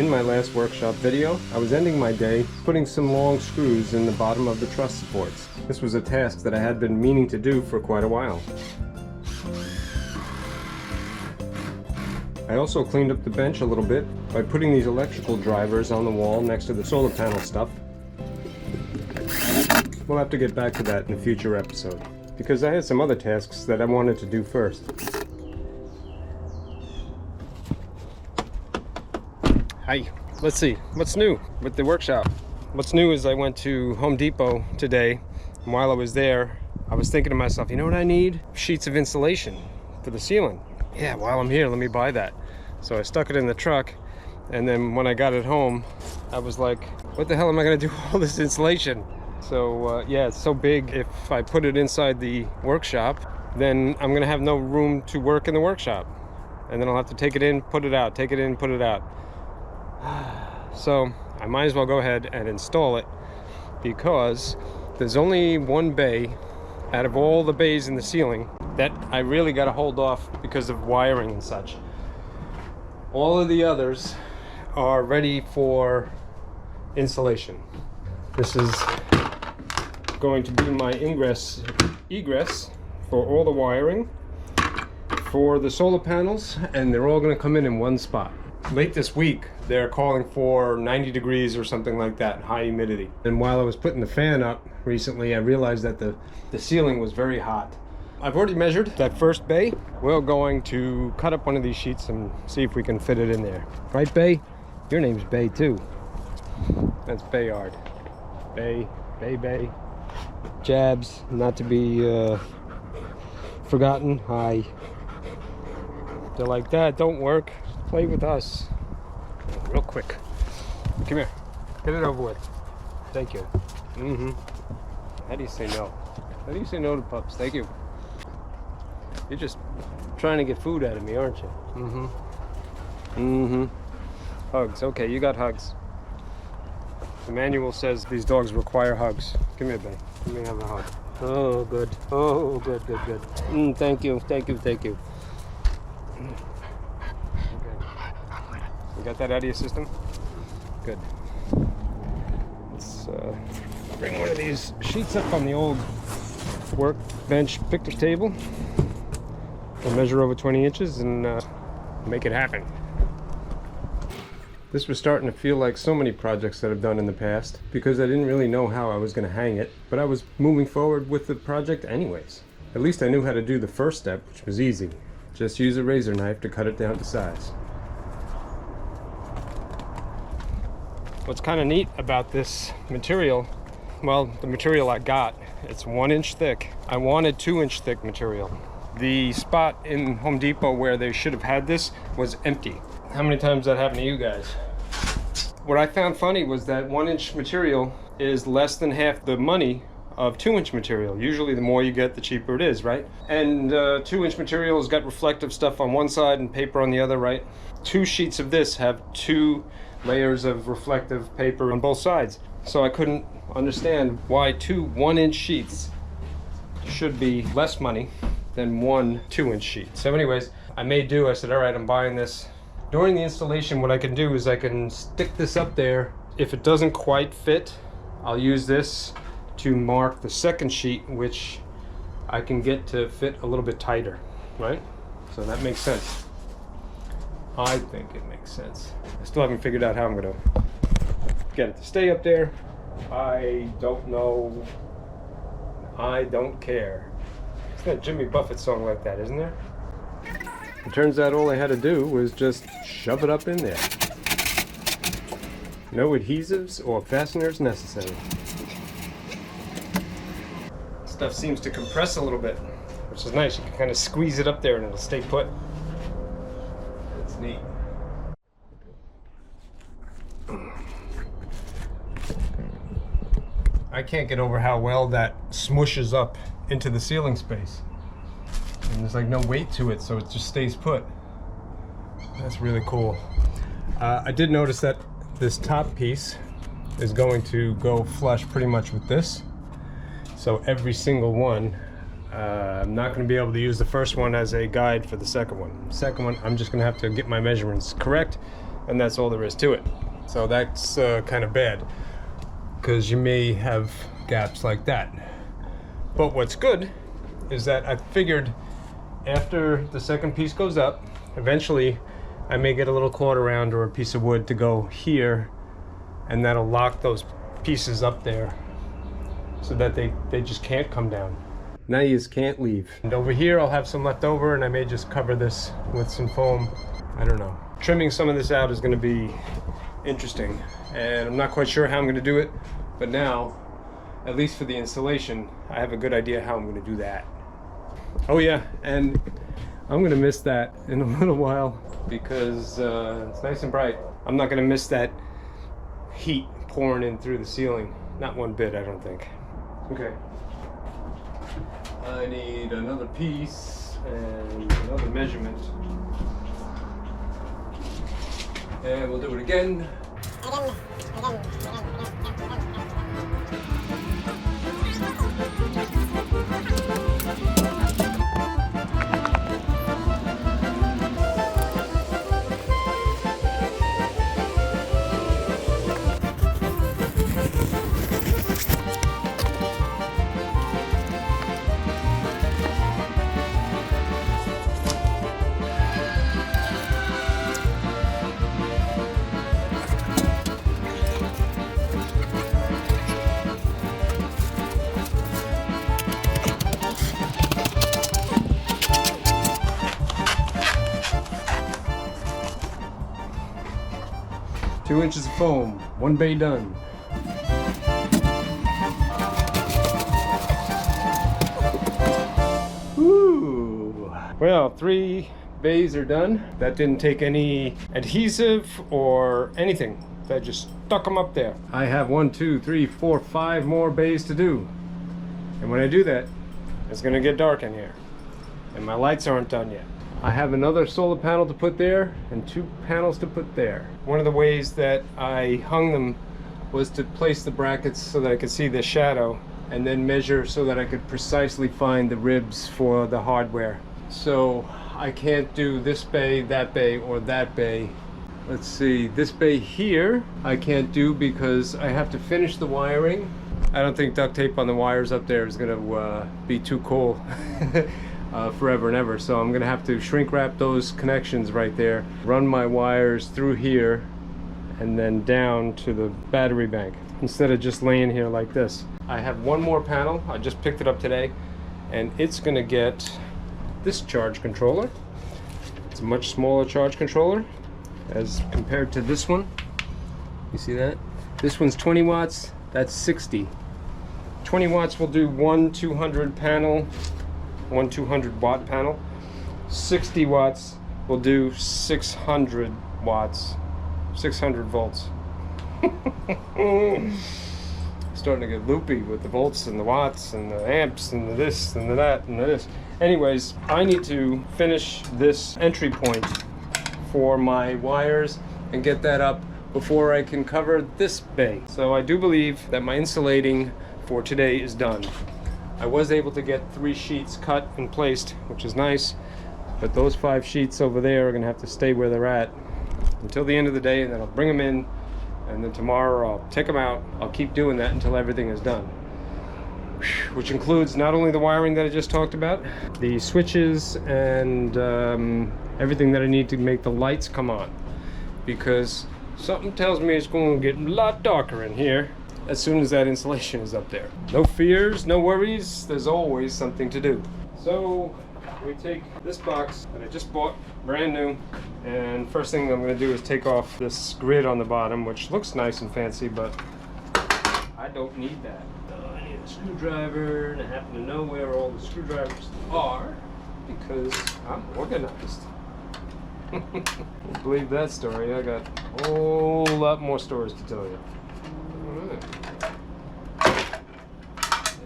In my last workshop video, I was ending my day putting some long screws in the bottom of the truss supports. This was a task that I had been meaning to do for quite a while. I also cleaned up the bench a little bit by putting these electrical drivers on the wall next to the solar panel stuff. We'll have to get back to that in a future episode, because I had some other tasks that I wanted to do first. Hi, let's see, what's new with the workshop? What's new is I went to Home Depot today, and while I was there, I was thinking to myself, you know what I need? Sheets of insulation for the ceiling. Yeah, while I'm here, let me buy that. So I stuck it in the truck, and then when I got it home, I was like, what the hell am I gonna do with all this insulation? So yeah, it's so big, if I put it inside the workshop, then I'm gonna have no room to work in the workshop. And then I'll have to take it in, put it out, take it in, put it out. So I might as well go ahead and install it, because there's only one bay out of all the bays in the ceiling that I really got to hold off because of wiring and such. All of the others are ready for installation. This is going to be my egress for all the wiring for the solar panels, and they're all going to come in one spot. Late this week, they're calling for 90 degrees or something like that, high humidity. And while I was putting the fan up recently, I realized that the ceiling was very hot. I've already measured that first bay. We're going to cut up one of these sheets and see if we can fit it in there. Right, Bay? Your name's Bay too. That's Bayard. Bay, Bay, Bay. Jabs, not to be forgotten. Hi. They're like, that don't work. Play with us. Real quick. Come here. Get it over with. Thank you. How do you say no? How do you say no to pups? Thank you. You're just trying to get food out of me, aren't you? Hugs. Okay, you got hugs. The manual says these dogs require hugs. Come here, babe. Let me have a hug. Oh, good. Oh, good, good, good. Thank you, thank you, thank you. You got that out of your system? Good. Let's bring one of these sheets up on the old workbench picnic table. We'll measure over 20 inches and make it happen. This was starting to feel like so many projects that I've done in the past, because I didn't really know how I was going to hang it, but I was moving forward with the project anyways. At least I knew how to do the first step, which was easy. Just use a razor knife to cut it down to size. What's kind of neat about this material, well, the material I got, it's 1 inch thick. I wanted 2 inch thick material. The spot in Home Depot where they should have had this was empty. How many times that happened to you guys? What I found funny was that 1 inch material is less than half the money of 2 inch material. Usually the more you get, the cheaper it is, right? And 2 inch material has got reflective stuff on one side and paper on the other, right? 2 sheets of this have 2 layers of reflective paper on both sides. So I couldn't understand why 2 1 inch sheets should be less money than 1 2 inch sheet. So anyways, I made do. I said, all right, I'm buying this. During the installation, what I can do is I can stick this up there. If it doesn't quite fit, I'll use this to mark the second sheet, which I can get to fit a little bit tighter, right? So that makes sense. I think it makes sense. I still haven't figured out how I'm gonna get it to stay up there. I don't know. I don't care. It's that Jimmy Buffett song like that, isn't there? It turns out all I had to do was just shove it up in there. No adhesives or fasteners necessary. Stuff seems to compress a little bit, which is nice. You can kind of squeeze it up there and it'll stay put. It's neat. I can't get over how well that smooshes up into the ceiling space. And there's like no weight to it, so it just stays put. That's really cool. I did notice that this top piece is going to go flush pretty much with this. So every single one, I'm not going to be able to use the first one as a guide for the second one. Second one, I'm just going to have to get my measurements correct and that's all there is to it. So that's kind of bad, because you may have gaps like that. But what's good is that I figured after the second piece goes up, eventually I may get a little cord around or a piece of wood to go here, and that'll lock those pieces up there so that they just can't come down. Now you just can't leave. And over here I'll have some left over, and I may just cover this with some foam. I don't know. Trimming some of this out is going to be interesting, and I'm not quite sure how I'm going to do it, but now, at least for the installation, I have a good idea how I'm going to do that. Oh yeah, and I'm going to miss that in a little while, because it's nice and bright. I'm not going to miss that heat pouring in through the ceiling. Not one bit, I don't think. Okay. I need another piece and another measurement. And we'll do it again. Two inches of foam, one bay done. Ooh. Well, 3 bays are done. That didn't take any adhesive or anything. That just stuck them up there. I have 1, 2, 3, 4, 5 more bays to do. And when I do that, it's gonna get dark in here. And my lights aren't done yet. I have another solar panel to put there and 2 panels to put there. One of the ways that I hung them was to place the brackets so that I could see the shadow, and then measure so that I could precisely find the ribs for the hardware. So I can't do this bay, that bay, or that bay. Let's see, this bay here I can't do because I have to finish the wiring. I don't think duct tape on the wires up there is gonna be too cool. Forever and ever, so I'm gonna have to shrink wrap those connections right there, run my wires through here and then down to the battery bank instead of just laying here like this. I have one more panel. I just picked it up today, and it's gonna get this charge controller. It's a much smaller charge controller as compared to this one. You see that? This one's 20 watts, that's 60. 20 watts will do one 200 panel, one 200 watt panel. 60 watts will do 600 watts, 600 volts. Starting to get loopy with the volts and the watts and the amps and the this and the that and the this. Anyways, I need to finish this entry point for my wires and get that up before I can cover this bay. So I do believe that my insulating for today is done. I was able to get 3 sheets cut and placed, which is nice, but those 5 sheets over there are gonna have to stay where they're at until the end of the day, and then I'll bring them in, and then tomorrow I'll take them out. I'll keep doing that until everything is done, which includes not only the wiring that I just talked about, the switches and everything that I need to make the lights come on, because something tells me it's going to get a lot darker in here as soon as that insulation is up there. No fears, no worries, there's always something to do. So we take this box that I just bought, brand new, and first thing I'm going to do is take off this grid on the bottom, which looks nice and fancy, but I don't need that. So I need a screwdriver, and I happen to know where all the screwdrivers are because I'm organized. Believe that story, I got a whole lot more stories to tell you.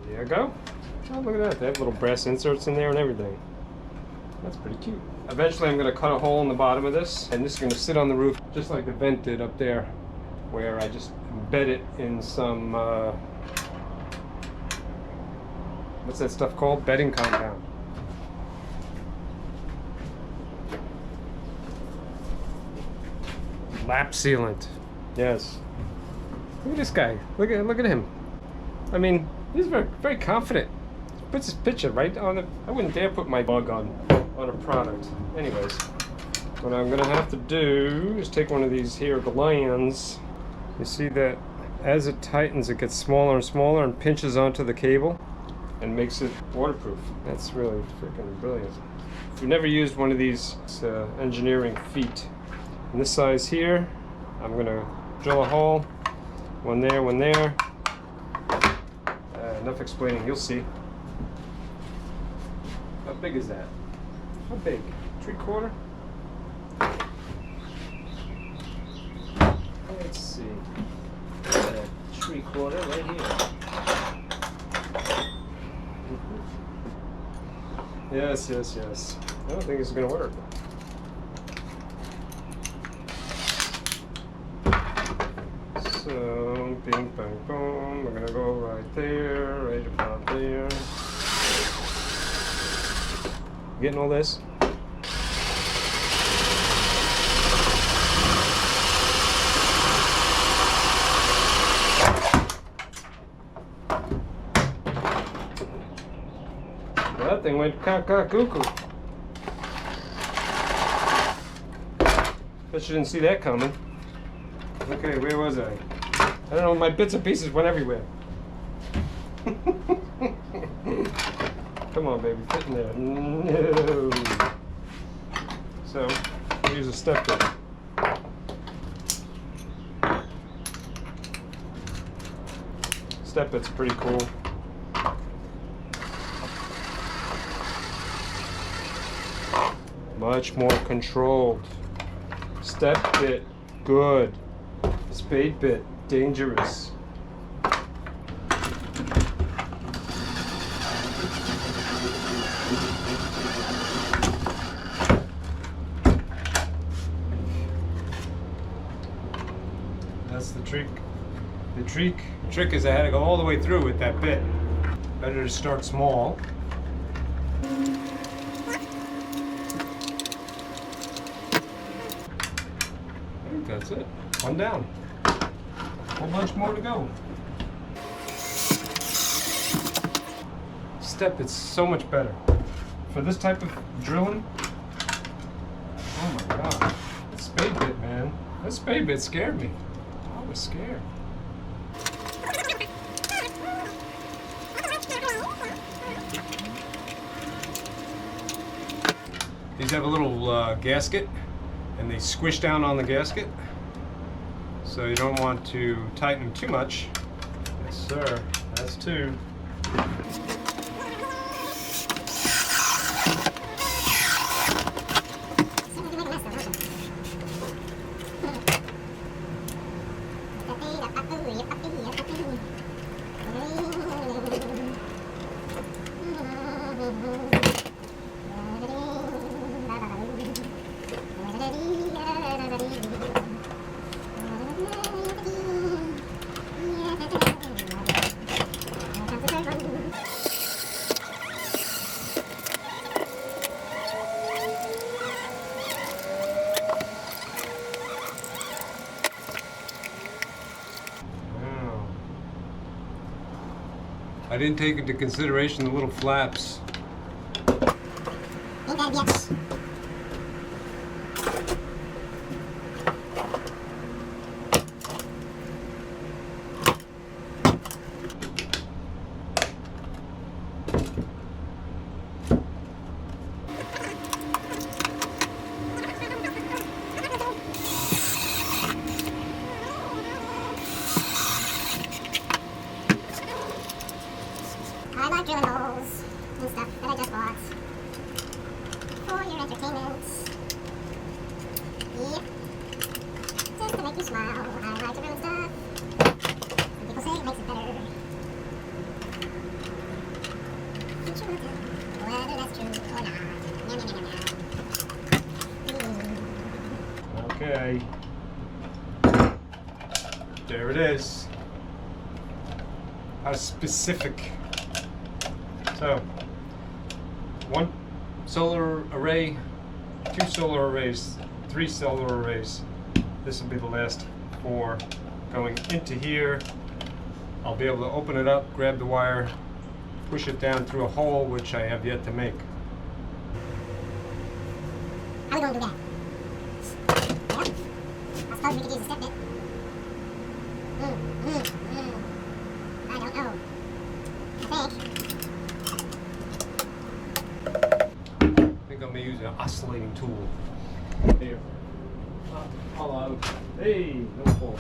There you go. Oh, look at that. They have little brass inserts in there and everything. That's pretty cute. Eventually I'm going to cut a hole in the bottom of this, and this is going to sit on the roof just like the vent did up there, where I just embed it in some, what's that stuff called? Bedding compound. Lap sealant. Yes. Look at this guy. Look at him. I mean, he's very, very confident. He puts his picture right on the. I wouldn't dare put my bug on a product. Anyways, what I'm gonna have to do is take one of these here glands. You see that as it tightens, it gets smaller and smaller and pinches onto the cable and makes it waterproof. That's really freaking brilliant. If you've never used one of these engineering feet, in this size here, I'm gonna drill a hole, one there, one there. Enough explaining, you'll see. How big is that? How big? 3/4? Let's see. 3/4 right here. Yes, yes, yes. I don't think it's gonna work. So, bing, bang, boom. We're gonna go right there, right about there. Getting all this? That thing went cuckoo. Bet you didn't see that coming. Okay, where was I? I don't know, my bits and pieces went everywhere. Come on, baby, fit in there. No. So, I'll use a step bit. Step bit's pretty cool. Much more controlled. Step bit, good. Spade bit, dangerous. That's the trick. The trick is I had to go all the way through with that bit. Better to start small. That's it. One down. A whole bunch more to go. Step, it's so much better. For this type of drilling, oh my god. That spade bit, man. That spade bit scared me. I was scared. These have a little gasket, and they squish down on the gasket, so you don't want to tighten them too much. Yes, sir. That's two. I didn't take into consideration the little flaps. Yes. I like drilling holes and stuff that I just bought for your entertainment. Yep. Just to make you smile. I like to ruin stuff. Some people say it makes it better. Future will tell whether that's true or not. Okay. There it is. How specific. So, one solar array, two solar arrays, three solar arrays. This will be the last 4 going into here. I'll be able to open it up, grab the wire, push it down through a hole, which I have yet to make. How are we going to do that? Well, I suppose we could use a step bit. I don't know. I think I'm going to use an oscillating tool. Here. All out. Hey, no fall.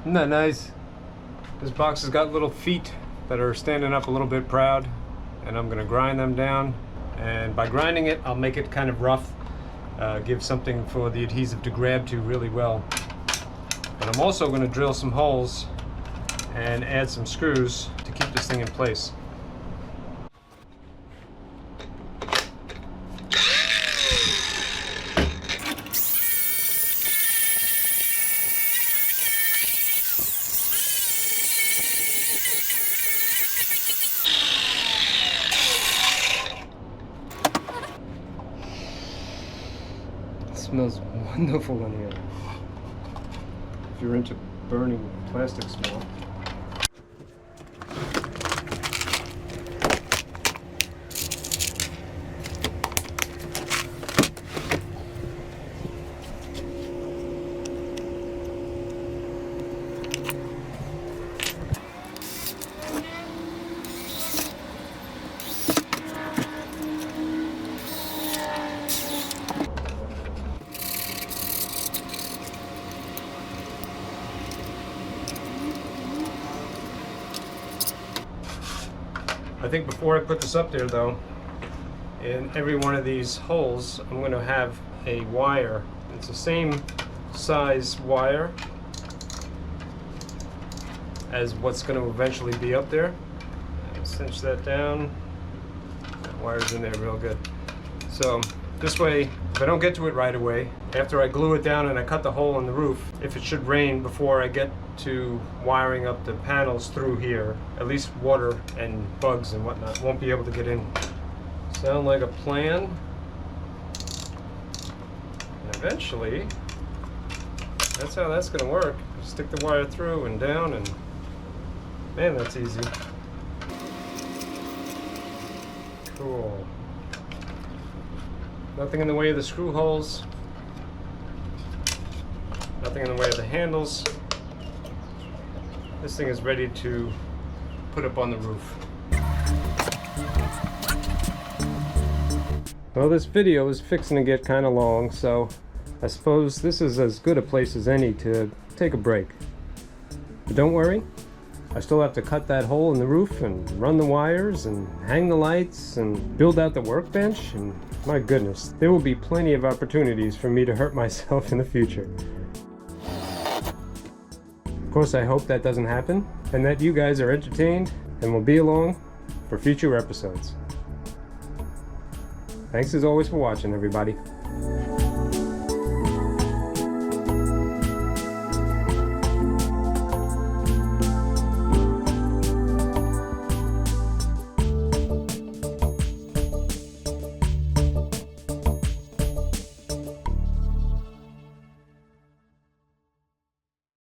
Isn't that nice? This box has got little feet that are standing up a little bit proud, and I'm going to grind them down, and by grinding it I'll make it kind of rough, give something for the adhesive to grab to really well. But I'm also going to drill some holes and add some screws to keep this thing in place. Smells wonderful in here. If you're into burning plastic smell. I think before I put this up there though, in every one of these holes I'm going to have a wire. It's the same size wire as what's going to eventually be up there. Cinch that down. That wire's in there real good. So this way, if I don't get to it right away, after I glue it down and I cut the hole in the roof, if it should rain before I get to wiring up the panels through here, at least water and bugs and whatnot won't be able to get in. Sound like a plan? And eventually, that's how that's going to work. Stick the wire through and down, and man, that's easy. Cool. Nothing in the way of the screw holes. Nothing in the way of the handles. This thing is ready to put up on the roof. Well, this video is fixing to get kind of long, so I suppose this is as good a place as any to take a break. But don't worry, I still have to cut that hole in the roof and run the wires and hang the lights and build out the workbench, and my goodness, there will be plenty of opportunities for me to hurt myself in the future. Of course, I hope that doesn't happen and that you guys are entertained and will be along for future episodes. Thanks as always for watching, everybody.